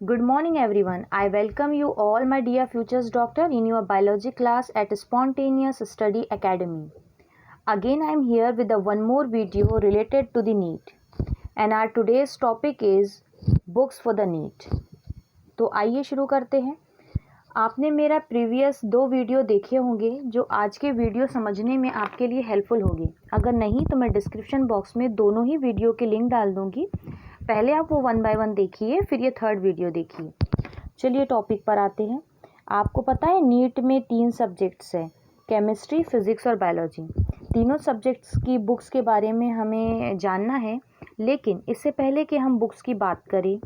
Good morning everyone. I welcome you all my dear futures doctor in your biology class at Spontaneous Study Academy. Again I am here with one more video related to the NEET and our today's topic is books for the NEET. तो आइए शुरू करते हैं। आपने मेरा previous 2 video देखे होंगे जो आज के वीडियो समझने में आपके लिए हेल्पफुल होगी। अगर नहीं तो मैं डिस्क्रिप्शन बॉक्स में दोनों ही वीडियो के लिंक डाल दूंगी। पहले आप वो 1 बाय 1 देखिए, फिर ये 3rd वीडियो देखिए। चलिए टॉपिक पर आते हैं। आपको पता है नीट में 3 सब्जेक्ट्स हैं, केमिस्ट्री, फिज़िक्स और बायोलॉजी। तीनों सब्जेक्ट्स की बुक्स के बारे में हमें जानना है, लेकिन इससे पहले कि हम बुक्स की बात करें,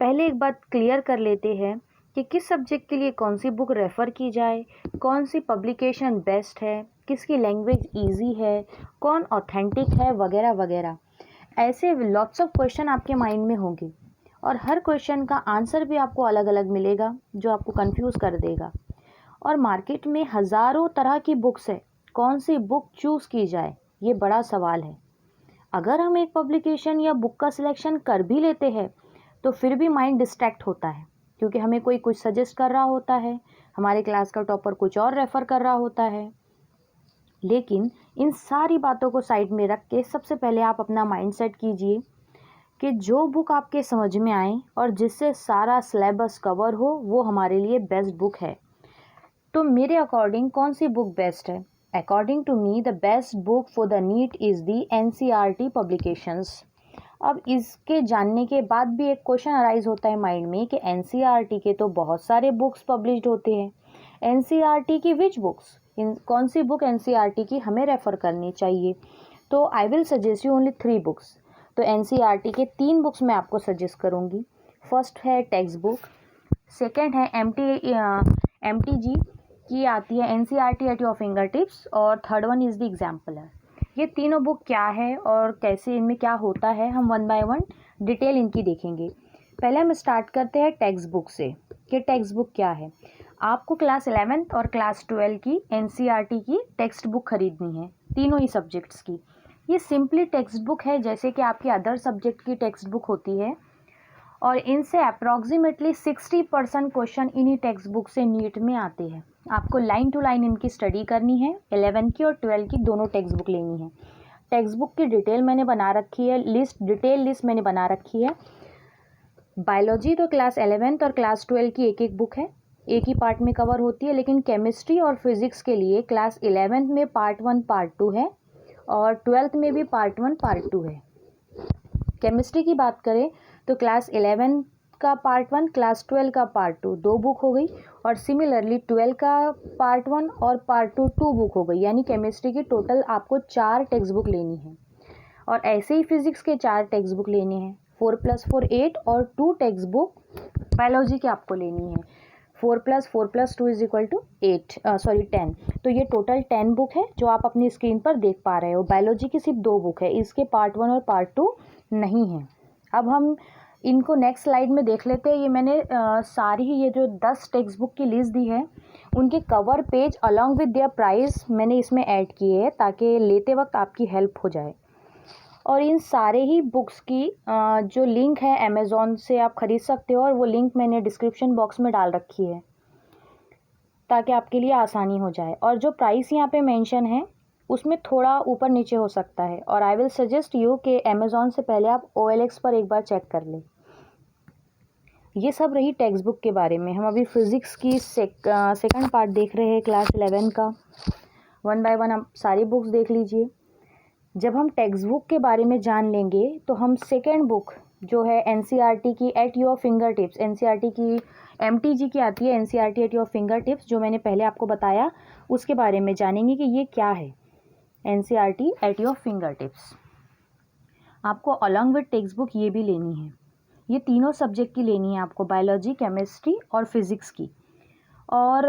पहले एक बात क्लियर कर लेते हैं कि किस सब्जेक्ट के लिए कौन सी बुक रेफ़र की जाए, कौन सी पब्लिकेशन बेस्ट है, किसकी लैंग्वेज ईजी है, कौन ऑथेंटिक है, वगैरह वगैरह। ऐसे लॉट्स ऑफ क्वेश्चन आपके माइंड में होंगे और हर क्वेश्चन का आंसर भी आपको अलग अलग मिलेगा जो आपको कंफ्यूज कर देगा। और मार्केट में हज़ारों तरह की बुक्स है, कौन सी बुक चूज़ की जाए ये बड़ा सवाल है। अगर हम एक पब्लिकेशन या बुक का सिलेक्शन कर भी लेते हैं तो फिर भी माइंड डिस्ट्रैक्ट होता है, क्योंकि हमें कोई कुछ सजेस्ट कर रहा होता है, हमारे क्लास का टॉपर कुछ और रेफ़र कर रहा होता है। लेकिन इन सारी बातों को साइड में रख के सबसे पहले आप अपना माइंड सेट कीजिए कि जो बुक आपके समझ में आए और जिससे सारा सिलेबस कवर हो वो हमारे लिए बेस्ट बुक है। तो मेरे अकॉर्डिंग कौन सी बुक बेस्ट है? According to me the best book for the NEET is the NCERT publications. अब इसके जानने के बाद भी एक क्वेश्चन अराइज होता है माइंड में कि NCERT के तो बहुत सारे बुक्स पब्लिश्ड होते हैं, NCERT की विच बुक्स, कौन सी बुक NCERT की हमें रेफ़र करनी चाहिए? तो I will suggest you only 3 books. तो NCERT के 3 बुक्स मैं आपको सजेस्ट करूँगी। फर्स्ट है टेक्स्ट बुक, सेकेंड है MTG की आती है NCERT at your finger tips, और third one is the exemplar. ये तीनों बुक क्या है और कैसे इनमें क्या होता है, हम 1 बाय 1 डिटेल इनकी देखेंगे। पहले हम स्टार्ट करते हैं टेक्स्ट बुक से कि टेक्स्ट बुक क्या है। आपको क्लास 11th और क्लास 12 की NCERT की टेक्स्ट बुक खरीदनी है, तीनों ही सब्जेक्ट्स की। ये सिंपली टेक्स्ट बुक है जैसे कि आपकी अदर सब्जेक्ट की टेक्स्ट बुक होती है, और इनसे अप्रॉक्सीमेटली 60% क्वेश्चन इन्हीं टेक्स्ट बुक से नीट में आते हैं। आपको लाइन टू लाइन इनकी स्टडी करनी है। 11 की और 12 की दोनों टेक्स्ट बुक लेनी है। टेक्स्ट बुक की डिटेल मैंने बना रखी है, डिटेल लिस्ट मैंने बना रखी है। बायोलॉजी तो क्लास 11th और क्लास 12 की एक एक बुक है, एक ही पार्ट में कवर होती है। लेकिन केमिस्ट्री और फिज़िक्स के लिए क्लास 11th में पार्ट 1 पार्ट 2 है और 12th में भी पार्ट 1 पार्ट 2 है। केमिस्ट्री की बात करें तो क्लास 11 का पार्ट 1, क्लास 12 का पार्ट 2, 2 बुक हो गई। और सिमिलरली 12 का पार्ट 1 और पार्ट 2, 2 बुक हो गई। यानी केमिस्ट्री की टोटल आपको 4 टेक्स्ट बुक लेनी है। और ऐसे ही फिज़िक्स के 4 टेक्स्ट बुक लेने हैं, 4 + 4 8, और 2 टेक्स्ट बुक बायोलॉजी की आपको लेनी है। 4 + 4 + 2 = 10। तो ये टोटल 10 बुक है जो आप अपनी स्क्रीन पर देख पा रहे हो। बायोलॉजी की सिर्फ 2 बुक है, इसके पार्ट 1 और पार्ट 2 नहीं है। अब हम इनको नेक्स्ट स्लाइड में देख लेते हैं। ये मैंने सारी ही ये जो 10 टेक्स्ट बुक की लिस्ट दी है, उनके cover page along with their price मैंने इसमें ऐड किए हैं ताकि लेते वक्त आपकी हेल्प हो जाए। और इन सारे ही बुक्स की जो लिंक है अमेज़ॉन से आप ख़रीद सकते हो, और वो लिंक मैंने डिस्क्रिप्शन बॉक्स में डाल रखी है ताकि आपके लिए आसानी हो जाए। और जो प्राइस यहाँ पे मेंशन है उसमें थोड़ा ऊपर नीचे हो सकता है, और आई विल सजेस्ट यू कि अमेज़ॉन से पहले आप OLX पर एक बार चेक कर लें। ये सब रही टेक्स्ट बुक के बारे में। हम अभी फिज़िक्स की सेकंड पार्ट देख रहे हैं क्लास 11 का। 1 बाय 1 आप सारी बुक्स देख लीजिए। जब हम टेक्स्ट बुक के बारे में जान लेंगे तो हम सेकेंड बुक जो है NCERT की eight your finger tips, NCERT की MTG की आती है NCERT at your finger tips, जो मैंने पहले आपको बताया, उसके बारे में जानेंगे कि ये क्या है NCERT at your finger tips. आपको अलॉन्ग विद टेक्स्ट बुक ये भी लेनी है। ये तीनों सब्जेक्ट की लेनी है आपको, बायोलॉजी, केमिस्ट्री और फिज़िक्स की। और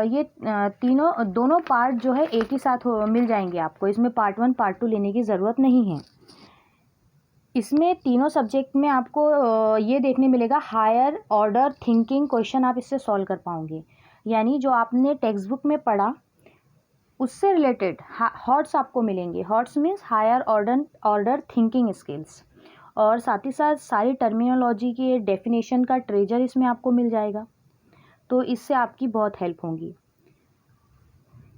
ये दोनों पार्ट जो है एक ही साथ मिल जाएंगे आपको। इसमें पार्ट 1 पार्ट 2 लेने की ज़रूरत नहीं है। इसमें तीनों सब्जेक्ट में आपको ये देखने मिलेगा हायर ऑर्डर थिंकिंग क्वेश्चन आप इससे सॉल्व कर पाओगे। यानी जो आपने टेक्स्ट बुक में पढ़ा उससे रिलेटेड हॉट्स आपको मिलेंगे। HOTS means higher order thinking skills. और साथ ही साथ सारी टर्मिनोलॉजी के डेफिनेशन का ट्रेजर इसमें आपको मिल जाएगा। तो इससे आपकी बहुत हेल्प होगी।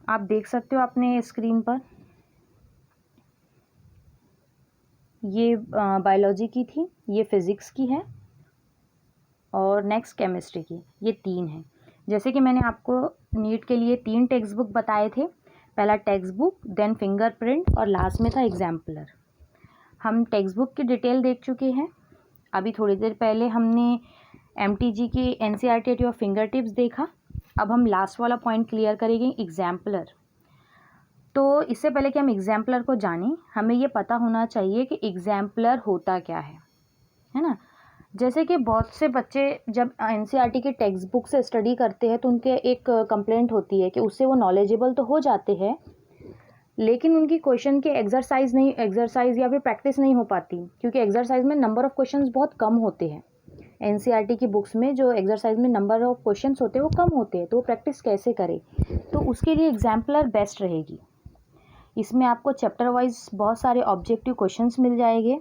आप देख सकते हो अपने स्क्रीन पर, ये बायोलॉजी की थी, ये फिज़िक्स की है और नेक्स्ट केमिस्ट्री की। ये 3 हैं। जैसे कि मैंने आपको नीट के लिए 3 टेक्स्ट बुक बताए थे। पहला टेक्स्ट बुक, देन फिंगरप्रिंट और लास्ट में था एग्जाम्पलर। हम टेक्स्ट बुक की डिटेल देख चुके हैं। अभी थोड़ी देर पहले हमने MTG की NCERT at your finger tips देखा। अब हम लास्ट वाला पॉइंट क्लियर करेंगे, एग्जाम्पलर। तो इससे पहले कि हम एग्जाम्पलर को जानें, हमें ये पता होना चाहिए कि एग्जाम्पलर होता क्या है ना। जैसे कि बहुत से बच्चे जब NCERT की टेक्स्ट बुक से स्टडी करते हैं तो उनके एक कंप्लेंट होती है कि उससे वो नॉलेजेबल तो हो जाते हैं, लेकिन उनकी क्वेश्चन के एक्सरसाइज या फिर प्रैक्टिस नहीं हो पाती, क्योंकि एक्सरसाइज में नंबर ऑफ़ क्वेश्चंस बहुत कम होते हैं। NCERT की बुक्स में जो एक्सरसाइज में नंबर ऑफ़ क्वेश्चंस होते हैं वो कम होते हैं, तो वो प्रैक्टिस कैसे करें। तो उसके लिए एग्जाम्पलर बेस्ट रहेगी। इसमें आपको चैप्टर वाइज बहुत सारे ऑब्जेक्टिव क्वेश्चंस मिल जाएंगे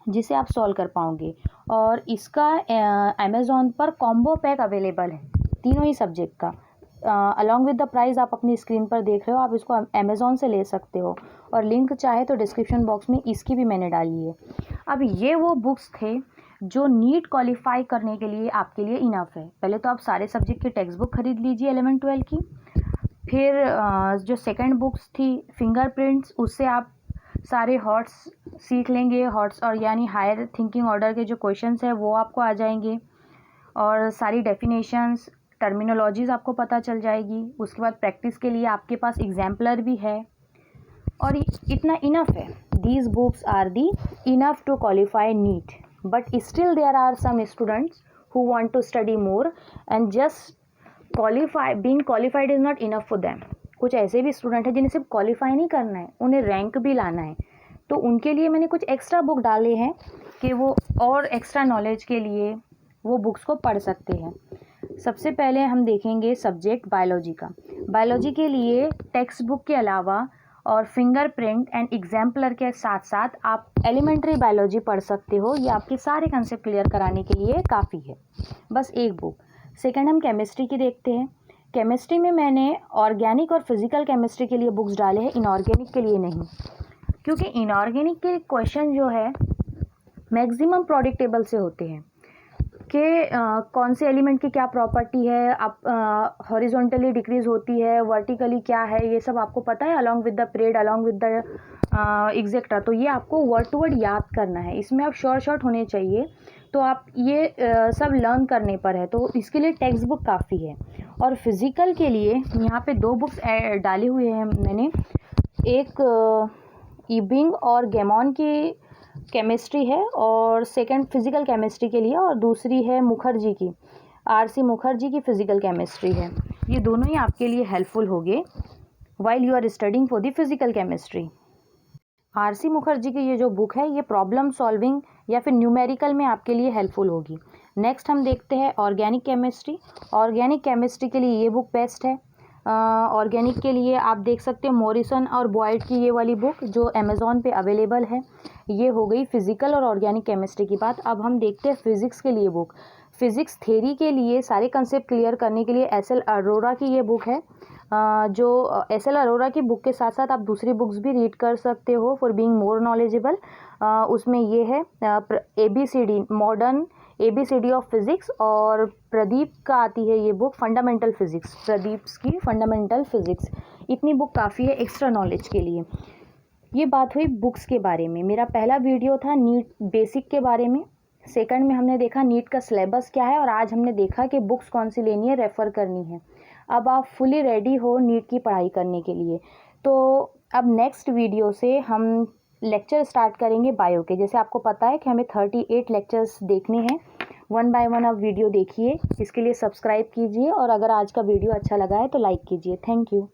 जिसे आप सॉल्व कर पाओगे। और इसका अमेज़ॉन पर कॉम्बो पैक अवेलेबल है तीनों ही सब्जेक्ट का। अलॉन्ग विद द प्राइस आप अपनी स्क्रीन पर देख रहे हो, आप इसको अमेज़ॉन से ले सकते हो और लिंक चाहे तो डिस्क्रिप्शन बॉक्स में इसकी भी मैंने डाली है। अब ये वो बुक्स थे जो नीट क्वालिफाई करने के लिए आपके लिए इनफ है। पहले तो आप सारे सब्जेक्ट की टेक्स्ट बुक खरीद लीजिए 11-12 की। फिर जो सेकंड बुक्स थी फिंगरप्रिंट्स, उससे आप सारे हॉट्स सीख लेंगे। हॉट्स और यानी हायर थिंकिंग ऑर्डर के जो क्वेश्चंस है वो आपको आ जाएंगे और सारी डेफिनेशंस, टर्मिनोलॉजीज़ आपको पता चल जाएगी। उसके बाद प्रैक्टिस के लिए आपके पास एग्जाम्पलर भी है और इतना इनफ है। These books are the enough to qualify NEET, but still there are some students who want to study more and just being qualified is not enough for them. कुछ ऐसे भी स्टूडेंट हैं जिन्हें सिर्फ क्वालिफाई नहीं करना है, उन्हें रैंक भी लाना है। तो उनके लिए मैंने कुछ एक्स्ट्रा बुक डाले हैं कि वो और एक्स्ट्रा नॉलेज के लिए वो बुक्स को पढ़ सकते हैं। सबसे पहले हम देखेंगे सब्जेक्ट बायोलॉजी का। बायोलॉजी के लिए टेक्स्ट बुक के अलावा और फिंगरप्रिंट एंड एग्जाम्पलर के साथ साथ आप एलिमेंट्री बायोलॉजी पढ़ सकते हो। ये आपके सारे कंसेप्ट क्लियर कराने के लिए काफ़ी है, बस एक बुक। सेकंड हम केमिस्ट्री की देखते हैं। केमिस्ट्री में मैंने ऑर्गेनिक और फिज़िकल केमिस्ट्री के लिए बुक्स डाले हैं, इनऑर्गेनिक के लिए नहीं, क्योंकि इनऑर्गेनिक के क्वेश्चन जो है मैक्सिमम प्रोडक्ट टेबल से होते हैं कि कौन से एलिमेंट की क्या प्रॉपर्टी है, आप हॉरिजॉन्टली डिक्रीज होती है, वर्टिकली क्या है, ये सब आपको पता है, along with the period, along with the etcetera. तो ये आपको वर्ड टू वर्ड याद करना है, इसमें आप शॉर्ट होने चाहिए। तो आप ये सब लर्न करने पर है, तो इसके लिए टेक्स्ट बुक काफ़ी है। और फिज़िकल के लिए यहाँ पे 2 बुक्स डाले हुए हैं मैंने। एक इबिंग और गेमॉन की केमिस्ट्री है और सेकंड फिज़िकल केमिस्ट्री के लिए, और दूसरी है मुखर्जी की, RC मुखर्जी की फ़िज़िकल केमिस्ट्री है। ये दोनों ही आपके लिए हेल्पफुल होंगे while you are studying for the physical chemistry. RC Mukherjee की ये जो बुक है ये प्रॉब्लम सॉल्विंग या फिर न्यूमेरिकल में आपके लिए हेल्पफुल होगी। नेक्स्ट हम देखते हैं ऑर्गेनिक केमिस्ट्री। ऑर्गेनिक केमिस्ट्री के लिए ये बुक बेस्ट है। ऑर्गेनिक के लिए आप देख सकते हैं मॉरिसन और बॉयड की ये वाली बुक जो अमेज़ॉन पे अवेलेबल है। ये हो गई फिज़िकल और ऑर्गेनिक केमिस्ट्री की बात। अब हम देखते हैं फिज़िक्स के लिए बुक। फिज़िक्स थ्योरी के लिए सारे कंसेप्ट क्लियर करने के लिए SL अरोरा की ये बुक है। जो SL अरोरा की बुक के साथ साथ आप दूसरी बुक्स भी रीड कर सकते हो फॉर बीइंग मोर नॉलेजेबल। उसमें ये है ABCD modern ABCD of physics, और प्रदीप का आती है ये बुक फंडामेंटल फिज़िक्स, प्रदीप की फंडामेंटल फिज़िक्स। इतनी बुक काफ़ी है एक्स्ट्रा नॉलेज के लिए। ये बात हुई बुक्स के बारे में। मेरा पहला वीडियो था नीट बेसिक के बारे में। सेकंड में हमने देखा नीट का सिलेबस क्या है, और आज हमने देखा कि बुक्स कौन सी लेनी है, रेफ़र करनी है। अब आप फुली रेडी हो नीट की पढ़ाई करने के लिए। तो अब नेक्स्ट वीडियो से हम लेक्चर स्टार्ट करेंगे बायो के। जैसे आपको पता है कि हमें 38 लेक्चर्स देखने हैं। 1 बाय 1 आप वीडियो देखिए, इसके लिए सब्सक्राइब कीजिए, और अगर आज का वीडियो अच्छा लगा है तो लाइक कीजिए। Thank you.